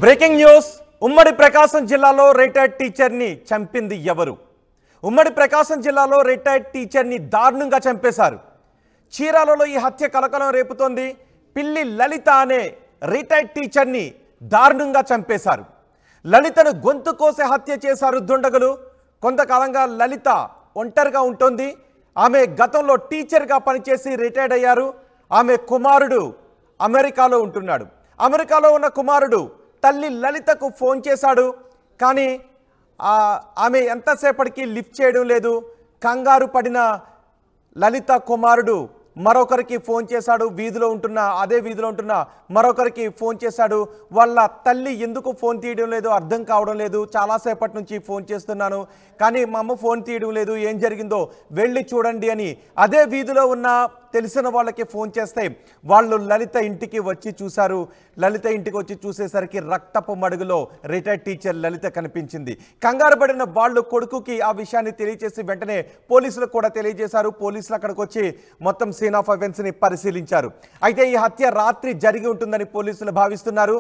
Breaking news ఉమ్మడి ప్రకాశం జిల్లాలో retired టీచర్ని చంపింది ఎవరు? ఉమ్మడి ప్రకాశం జిల్లాలో రిటైర్డ్ టీచర్ని దారుణంగా చంపేశారు. చీరాలలో ఈ హత్య కలకలం రేపుతోంది. పిల్లి లలిత అనే రిటైర్డ్ టీచర్ని దారుణంగా చంపేశారు. లలితను గొంతు కోసి హత్య చేశారు దుండగులు. కొంతకాలంగా లలిత ఒంటరిగా ఉంటుంది. ఆమె గతంలో టీచర్గా పనిచేసి రిటైర్డ్ అయ్యారు. ఆమె కుమారుడు అమెరికాలో ఉంటున్నాడు. అమెరికాలో ఉన్న కుమారుడు తల్లి లలితకు ఫోన్ చేశాడు. కానీ ఆమె ఎంతసేపటికి లిఫ్ట్ చేయడం లేదు. కంగారు పడిన లలిత కుమారుడు మరొకరికి ఫోన్ చేశాడు. అదే వీధిలో ఉంటున్న మరొకరికి ఫోన్ చేశాడు. వాళ్ళ తల్లి ఎందుకు ఫోన్ తీయడం లేదు అర్థం కావడం లేదు. చాలాసేపటి నుంచి ఫోన్ చేస్తున్నాను కానీ మా అమ్మ ఫోన్ తీయడం లేదు, ఏం జరిగిందో వెళ్ళి చూడండి అని అదే వీధిలో ఉన్న తెలిసిన వాళ్ళకి ఫోన్ చేస్తే వాళ్ళు లలిత ఇంటికి వచ్చి చూశారు. లలిత ఇంటికి వచ్చి చూసేసరికి రక్తపు మడుగులో రిటైర్డ్ టీచర్ లలిత కనిపించింది. కంగారు పడిన వాళ్ళు కొడుకుకి ఆ విషయాన్ని తెలియజేసి వెంటనే పోలీసులకు కూడా తెలియజేశారు. పోలీసులు అక్కడికి వచ్చి మొత్తం సీన్ ఆఫ్ ఎవిడెన్స్ని పరిశీలించారు. అయితే ఈ హత్య రాత్రి జరిగి ఉంటుందని పోలీసులు భావిస్తున్నారు.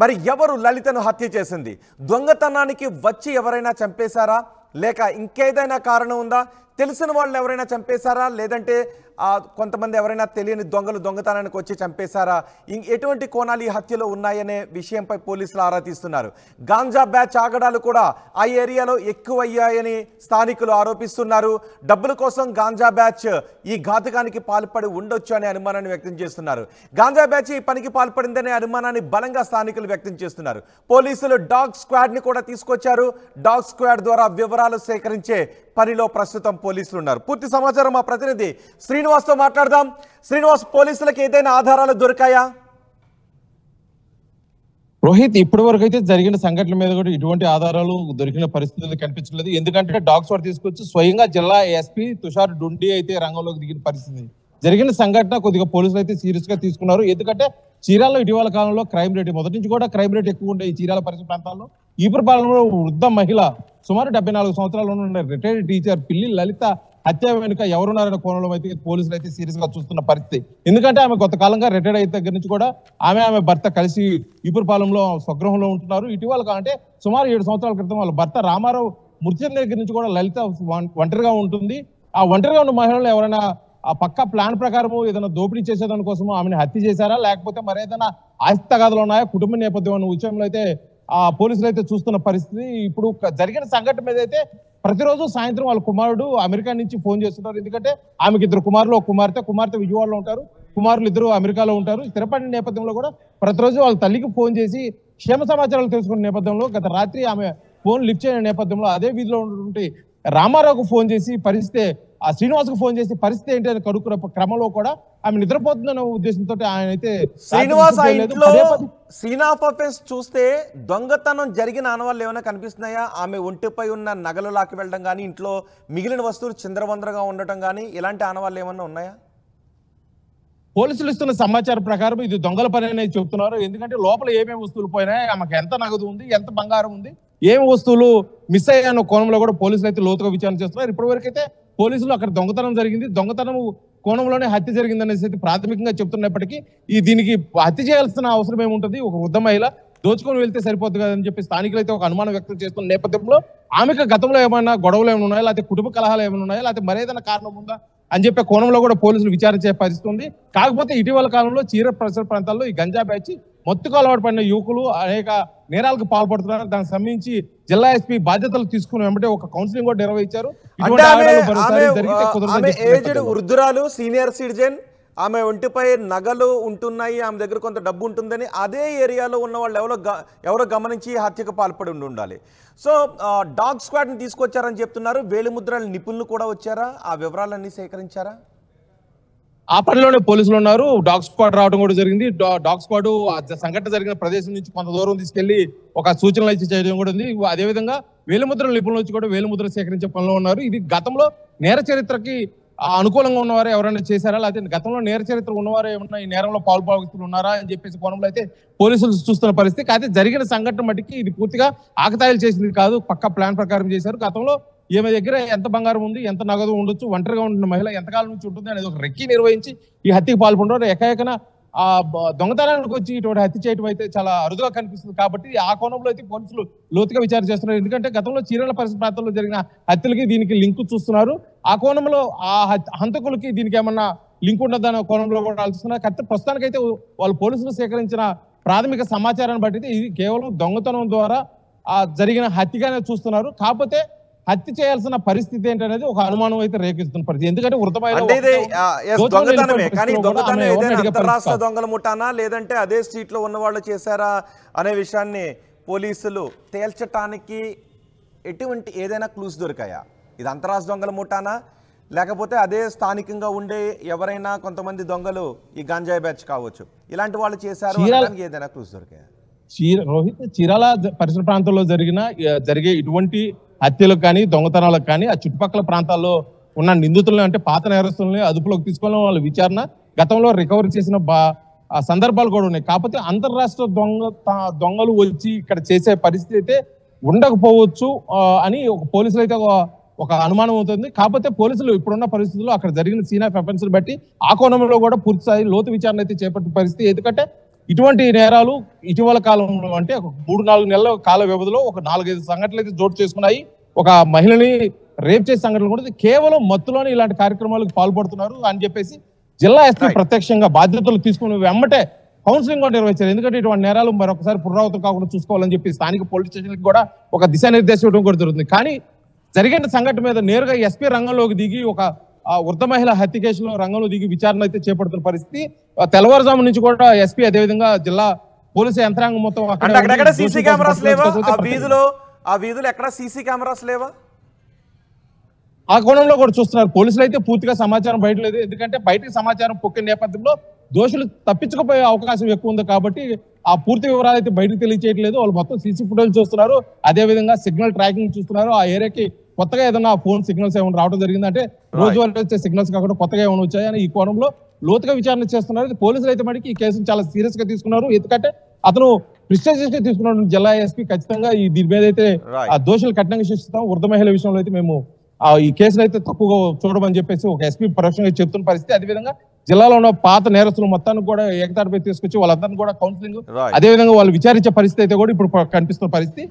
మరి ఎవరు లలితను హత్య చేసింది? దొంగతనానికి వచ్చి ఎవరైనా చంపేశారా, లేక ఇంకేదైనా కారణం ఉందా? తెలిసిన వాళ్ళు ఎవరైనా చంపేశారా, లేదంటే కొంతమంది ఎవరైనా తెలియని దొంగలు దొంగతనానికి వచ్చి చంపేశారా? ఎటువంటి కోణాలు ఈ హత్యలో ఉన్నాయనే విషయంపై పోలీసులు ఆరా తీస్తున్నారు. గాంజా బ్యాచ్ ఆగడాలు కూడా ఆ ఏరియాలో ఎక్కువయ్యాయని స్థానికులు ఆరోపిస్తున్నారు. డబ్బుల కోసం గాంజా బ్యాచ్ ఈ ఘాతుకానికి పాల్పడి ఉండొచ్చు అనే అనుమానాన్ని వ్యక్తం చేస్తున్నారు. గాంజా బ్యాచ్ ఈ పనికి పాల్పడిందనే అనుమానాన్ని బలంగా స్థానికులు వ్యక్తం చేస్తున్నారు. పోలీసులు డాగ్ స్క్వాడ్ని కూడా తీసుకొచ్చారు. డాగ్ స్క్వాడ్ ద్వారా వివరాలు సేకరించే పనిలో ప్రస్తుతం పోలీసులు ఉన్నారు. పూర్తి సమాచారం మా ప్రతినిధి శ్రీనివాస్తో మాట్లాడదాం. శ్రీనివాస్, పోలీసులకు ఏదైనా ఆధారాలు దొరికాయా? రోహిత్, ఇప్పటి వరకు అయితే జరిగిన సంఘటనల మీద కూడా ఇటువంటి ఆధారాలు దొరికిన పరిస్థితులు కనిపించలేదు. ఎందుకంటే డాగ్ స్క్వాడ్ తీసుకొచ్చి స్వయంగా జిల్లా ఎస్పీ తుషార్ డుండి అయితే రంగంలోకి దిగిన పరిస్థితి. జరిగిన సంఘటన కొద్దిగా పోలీసులు అయితే సీరియస్ గా తీసుకున్నారు. ఎందుకంటే చీరాలలో ఇటీవల కాలంలో క్రైమ్ రేట్ మొదటి నుంచి కూడా క్రైమ్ రేట్ ఎక్కువ ఉండే ఈ చీరాల పరిసర ప్రాంతాల్లో ఈపురపాలెంలో వృద్ధ మహిళ సుమారు 74 సంవత్సరాలు ఉన్న రిటైర్డ్ టీచర్ పిల్లి లలిత హత్య వెనుక ఎవరున్నారనే కోణంలో అయితే పోలీసులు అయితే సీరియస్ గా చూస్తున్న పరిస్థితి. ఎందుకంటే ఆమె కొంతకాలంగా రిటైర్డ్ అయిన దగ్గర నుంచి కూడా ఆమె భర్త కలిసి ఈపురపాలెంలో స్వగృహంలో ఉంటున్నారు. ఇటీవల అంటే సుమారు 7 సంవత్సరాల క్రితం వాళ్ళ భర్త రామారావు మృతి దగ్గర నుంచి కూడా లలిత ఒంటరిగా ఉంటుంది. ఆ ఒంటరిగా ఉన్న మహిళలు ఎవరైనా ఆ పక్క ప్లాన్ ప్రకారము ఏదైనా దోపిడీ చేసేదాని కోసం ఆమెను హత్య చేశారా, లేకపోతే మరేదైనా ఆస్తి తగాదాలు ఉన్నాయా, కుటుంబ నేపథ్యం అన్న విషయంలో అయితే ఆ పోలీసులు అయితే చూస్తున్న పరిస్థితి. ఇప్పుడు జరిగిన సంఘటన మీద అయితే ప్రతిరోజు సాయంత్రం వాళ్ళ కుమారుడు అమెరికా నుంచి ఫోన్ చేస్తున్నారు. ఎందుకంటే ఆమెకి 2 కుమారులు, ఒక కుమార్తె విజయవాడలో ఉంటారు, కుమారులు 2 అమెరికాలో ఉంటారు. స్థిరపడిన నేపథ్యంలో కూడా ప్రతిరోజు వాళ్ళ తల్లికి ఫోన్ చేసి క్షేమ సమాచారాలు తెలుసుకున్న నేపథ్యంలో గత రాత్రి ఆమె ఫోన్ లిఫ్ట్ చేయని నేపథ్యంలో అదే వీధిలో ఉన్నటువంటి రామారావుకు ఫోన్ చేసి పరిస్థితి, ఆ శ్రీనివాస్కు ఫోన్ చేసి పరిస్థితి ఏంటి అని కడుక్కున్న క్రమంలో కూడా ఆమె నిద్రపోతుందన్న ఉద్దేశంతో ఆయన అయితే శ్రీనివాస్ సీన్ ఆఫ్ అఫెన్స్ చూస్తే దొంగతనం జరిగిన ఆనవాళ్ళు ఏమైనా కనిపిస్తున్నాయా? ఆమె ఒంటిపై ఉన్న నగలు లాక్కి వెళ్ళడం కానీ, ఇంట్లో మిగిలిన వస్తువులు చిందరవందరగా ఉండటం కానీ ఇలాంటి ఆనవాళ్ళు ఏమన్నా ఉన్నాయా? పోలీసులు ఇస్తున్న సమాచారం ప్రకారం ఇది దొంగల పని అనేది చెప్తున్నారు. ఎందుకంటే లోపల ఏమేమి వస్తువులు పోయినాయి, ఆమెకు ఎంత నగదు ఉంది, ఎంత బంగారం ఉంది, ఏమి వస్తువులు మిస్ అయ్యాన్న కోణంలో కూడా పోలీసులు అయితే లోతుగా విచారణ చేస్తున్నారు. ఇప్పటి వరకు అయితే పోలీసులు అక్కడ దొంగతనం జరిగింది, దొంగతనం కోణంలోనే హత్య జరిగిందనేసి అయితే ప్రాథమికంగా చెప్తున్నప్పటికీ దీనికి హత్య చేయాల్సిన అవసరం ఏముంటుంది? ఒక వృద్ధ మహిళ దోచుకొని వెళ్తే సరిపోద్దు కదని చెప్పి స్థానికులు అయితే ఒక అనుమానం వ్యక్తం చేస్తున్న నేపథ్యంలో ఆమెకు గతంలో ఏమైనా గొడవలు ఏమైనా ఉన్నాయా, లేకపోతే కుటుంబ కలహాలు ఏమైనా ఉన్నాయా, లేకపోతే మరేదైనా కారణం ఉందా అని చెప్పే కోణంలో కూడా పోలీసులు విచారించే పరిస్థితి ఉంది. కాకపోతే ఇటీవల కాలంలో చీర పరిసర ప్రాంతాల్లో ఈ గంజా బ్యాచ్ మొత్తుకు అలవాటు పడిన యువకులు అనేక నేరాలకు పాల్పడుతున్నారు. దానికి సంబంధించి జిల్లా ఎస్పీ బాధ్యతలు తీసుకుని వెంబడే ఒక కౌన్సిలింగ్ కూడా నిర్వహించారు. వృద్ధురాలు, సీనియర్ సిటిజన్, ఆమె ఒంటిపై నగలు ఉంటున్నాయి, ఆమె దగ్గర కొంత డబ్బు ఉంటుందని అదే ఏరియాలో ఉన్న వాళ్ళు ఎవరో గమనించి హత్యకు పాల్పడి ఉండాలి. సో డాగ్ స్క్వాడ్ని తీసుకొచ్చారని చెప్తున్నారు. వేలిముద్రల నిపుణులు కూడా వచ్చారా? ఆ వివరాలన్నీ సేకరించారా? ఆ పనిలోనే పోలీసులు ఉన్నారు. డాగ్ స్క్వాడ్ రావడం కూడా జరిగింది. డాగ్ స్క్వాడ్ సంఘటన జరిగిన ప్రదేశం నుంచి కొంత దూరం తీసుకెళ్లి ఒక సూచనలు ఇచ్చి చేయడం కూడా ఉంది. అదేవిధంగా వేలిముద్రల నిపుణులు వచ్చి కూడా వేలిముద్రలు సేకరించే పనిలో ఉన్నారు. ఇది గతంలో నేర చరిత్రకి అనుకూలంగా ఉన్నవారు ఎవరైనా చేశారా, లేకపోతే గతంలో నేర చరిత్ర ఉన్నవారు ఏమన్నా ఈ నేరంలో పాల్పడుతులు ఉన్నారా అని చెప్పేసి కోణంలో అయితే పోలీసులు చూస్తున్న పరిస్థితి. అయితే జరిగిన సంఘటన మట్టికి ఇది పూర్తిగా ఆకతాయిలు చేసింది కాదు, పక్కా ప్లాన్ ప్రకారం చేశారు. గతంలో ఈమె దగ్గర ఎంత బంగారం ఉంది, ఎంత నగదు ఉండొచ్చు, ఒంటరిగా ఉంటున్న మహిళ ఎంతకాలం నుంచి ఉంటుంది అనేది ఒక రెక్కి నిర్వహించి ఈ హత్యకు పాల్పడ్డారు. ఎక్కన దొంగతనానికి వచ్చి ఇటువంటి హత్య చేయడం అయితే చాలా అరుదుగా కనిపిస్తుంది. కాబట్టి ఆ కోణంలో అయితే పోలీసులు లోతుగా విచారణ చేస్తున్నారు. ఎందుకంటే గతంలో చీరాల పరిసర ప్రాంతాల్లో జరిగిన హత్యలకి దీనికి లింక్ చూస్తున్నారు. ఆ కోణంలో ఆ హంతకులకి దీనికి ఏమన్నా లింక్ ఉండదన్న కోణంలో కూడా ఆలోచిస్తున్నారు. ప్రస్తుతానికైతే వాళ్ళు పోలీసులు సేకరించిన ప్రాథమిక సమాచారాన్ని బట్టి ఇది కేవలం దొంగతనం ద్వారా జరిగిన హత్యగానే చూస్తున్నారు. కాకపోతే హత్య చేయాల్సిన పరిస్థితి ఏంటనేది ఒక అనుమానం అయితే రేకెత్తుతున్న పరిస్థితి. ఎందుకంటే దొంగతనమే, కానీ దొంగతనం ఏదైనా అంతర్రాష్ట్ర దొంగల ముఠానా లేదంటే అదే స్ట్రీట్ లో ఉన్న వాళ్ళు చేశారా అనే విషయాన్ని పోలీసులు తేల్చటానికి ఎటువంటి ఏదైనా క్లూస్ దొరికాయా? ఇది అంతర్రాష్ట్ర దొంగల ముఠానా లేకపోతే అదే స్థానికంగా ఉండే ఎవరైనా కొంతమంది దొంగలు ఈ గంజాయి బ్యాచ్ కావచ్చు ఇలాంటి వాళ్ళు చేశారు అనడానికి ఏదైనా క్లూస్ దొరికాయా? రోహిత్, చీరాల పరిసర ప్రాంతాల్లో జరిగే ఇటువంటి హత్యలకు కానీ దొంగతనాలకు కానీ ఆ చుట్టుపక్కల ప్రాంతాల్లో ఉన్న నిందితులను అంటే పాత నేరస్తులని అదుపులోకి తీసుకోవడం వాళ్ళ విచారణ గతంలో రికవరీ చేసిన సందర్భాలు కూడా ఉన్నాయి. కాకపోతే అంతర్రాష్ట్ర దొంగలు వచ్చి ఇక్కడ చేసే పరిస్థితి అయితే ఉండకపోవచ్చు అని పోలీసులు అయితే ఒక అనుమానం అవుతుంది. కాకపోతే పోలీసులు ఇప్పుడున్న పరిస్థితుల్లో అక్కడ జరిగిన సీన్ ఆఫ్ అఫెన్స్ బట్టి ఆ కోణంలో కూడా పూర్తి స్థాయి లోతు విచారణ అయితే చేపట్టిన పరిస్థితి. ఎందుకంటే ఇటువంటి నేరాలు ఇటీవల కాలంలో అంటే ఒక 3-4 నెలల కాల వ్యవధిలో ఒక 4-5 సంఘటనలు అయితే చోటు చేసుకున్నాయి. ఒక మహిళని రేప్ చేసే సంఘటనలు కూడా కేవలం మత్తులోనే ఇలాంటి కార్యక్రమాలకు పాల్పడుతున్నారు అని చెప్పేసి జిల్లా ఎస్పీ ప్రత్యక్షంగా బాధ్యతలు తీసుకుని వెంబటే కౌన్సిలింగ్ కూడా నిర్వహించారు. ఎందుకంటే ఇటువంటి నేరాలు మరొకసారి పునరావృతం కాకుండా చూసుకోవాలని చెప్పి స్థానిక పోలీస్ స్టేషన్కి కూడా ఒక దిశానిర్దేశం ఇవ్వడం కూడా జరుగుతుంది. కానీ జరిగిన సంఘటన మీద నేరుగా ఎస్పీ రంగంలోకి దిగి ఒక వృద్ధ మహిళ హత్య కేసులో రంగంలో దిగి విచారణ అయితే చేపడుతున్న పరిస్థితి. తెల్లవారుజాము నుంచి కూడా ఎస్పీ అదేవిధంగా జిల్లా పోలీసు యంత్రాంగం మొత్తం ఆ వీధిలో ఎక్కడ సీసీ కెమెరాస్ లేవా? ఆ కోణంలో కూడా చూస్తున్నారు. పోలీసులు అయితే పూర్తిగా సమాచారం బయట లేదు. ఎందుకంటే బయటకి సమాచారం పొక్కిన నేపథ్యంలో దోషులు తప్పించుకుపోయే అవకాశం ఎక్కువ ఉంది. కాబట్టి ఆ పూర్తి వివరాలు అయితే బయటకు తెలియచేయట్లేదు. వాళ్ళు మొత్తం సీసీ ఫుటేజ్ చూస్తున్నారు, అదేవిధంగా సిగ్నల్ ట్రాకింగ్ చూస్తున్నారు. ఆ ఏరియాకి కొత్తగా ఏదైనా ఫోన్ సిగ్నల్స్ ఏమైనా రావడం జరిగింది అంటే రోజువారీ వచ్చే సిగ్నల్స్ కాకుండా కొత్తగా ఏమైనా వచ్చాయని ఈ కోణంలో లోతుగా విచారణ చేస్తున్నారు. పోలీసులు అయితే మనకి ఈ కేసును చాలా సీరియస్ గా తీసుకున్నారు. ఎందుకంటే అతను ప్రిస్టేజ్ తీసుకున్నాడు జిల్లా ఎస్పీ. ఖచ్చితంగా దీని మీద అయితే ఆ దోషులు కఠినంగా శిక్షిస్తాం. వృద్ధ మహిళ విషయంలో అయితే మేము ఈ కేసును అయితే తక్కువగా చూడమని చెప్పేసి ఒక ఎస్పీ పరోక్షంగా చెప్తున్న పరిస్థితి. అదేవిధంగా జిల్లాలో ఉన్న పాత నేరస్తులు మొత్తాన్ని కూడా ఏకతాటిపై తీసుకొచ్చి వాళ్ళందరినీ కూడా కౌన్సిలింగ్ అదేవిధంగా వాళ్ళు విచారించే పరిస్థితి అయితే కూడా ఇప్పుడు కనిపిస్తున్న పరిస్థితి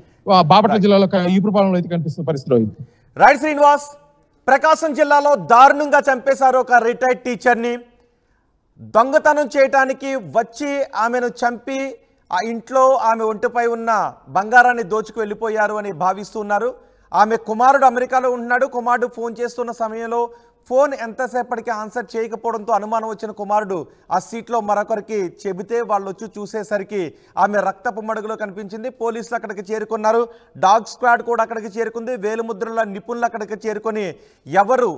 బాపట్ల జిల్లాలో ఈపురపాలెంలో అయితే కనిపిస్తున్న పరిస్థితి. రైట్ శ్రీనివాస్, ప్రకాశం జిల్లాలో దారుణంగా చంపేశారు ఒక రిటైర్డ్ టీచర్ని. దొంగతనం చేయటానికి వచ్చి ఆమెను చంపి ఆ ఇంట్లో ఆమె ఒంటిపై ఉన్న బంగారాన్ని దోచుకు వెళ్ళిపోయారు అని భావిస్తున్నారు. ఆమె కుమారుడు అమెరికాలో ఉంటున్నాడు. కుమారుడు ఫోన్ చేస్తున్న సమయంలో ఫోన్ ఎంతసేపటికి ఆన్సర్ చేయకపోవడంతో అనుమానం వచ్చిన కుమారుడు ఆ సీట్లో మరొకరికి చెబితే వాళ్ళు వచ్చి చూసేసరికి ఆమె రక్తపు మడుగులో కనిపించింది. పోలీసులు అక్కడికి చేరుకున్నారు. డాగ్ స్క్వాడ్ కూడా అక్కడికి చేరుకుంది. వేలుముద్రల నిపుణులు అక్కడికి చేరుకొని ఎవరు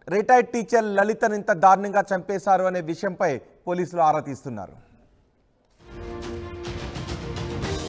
రిటైర్డ్ టీచర్ లలితను ఇంత దారుణంగా చంపేశారు అనే విషయంపై పోలీసులు ఆరా తీస్తున్నారు.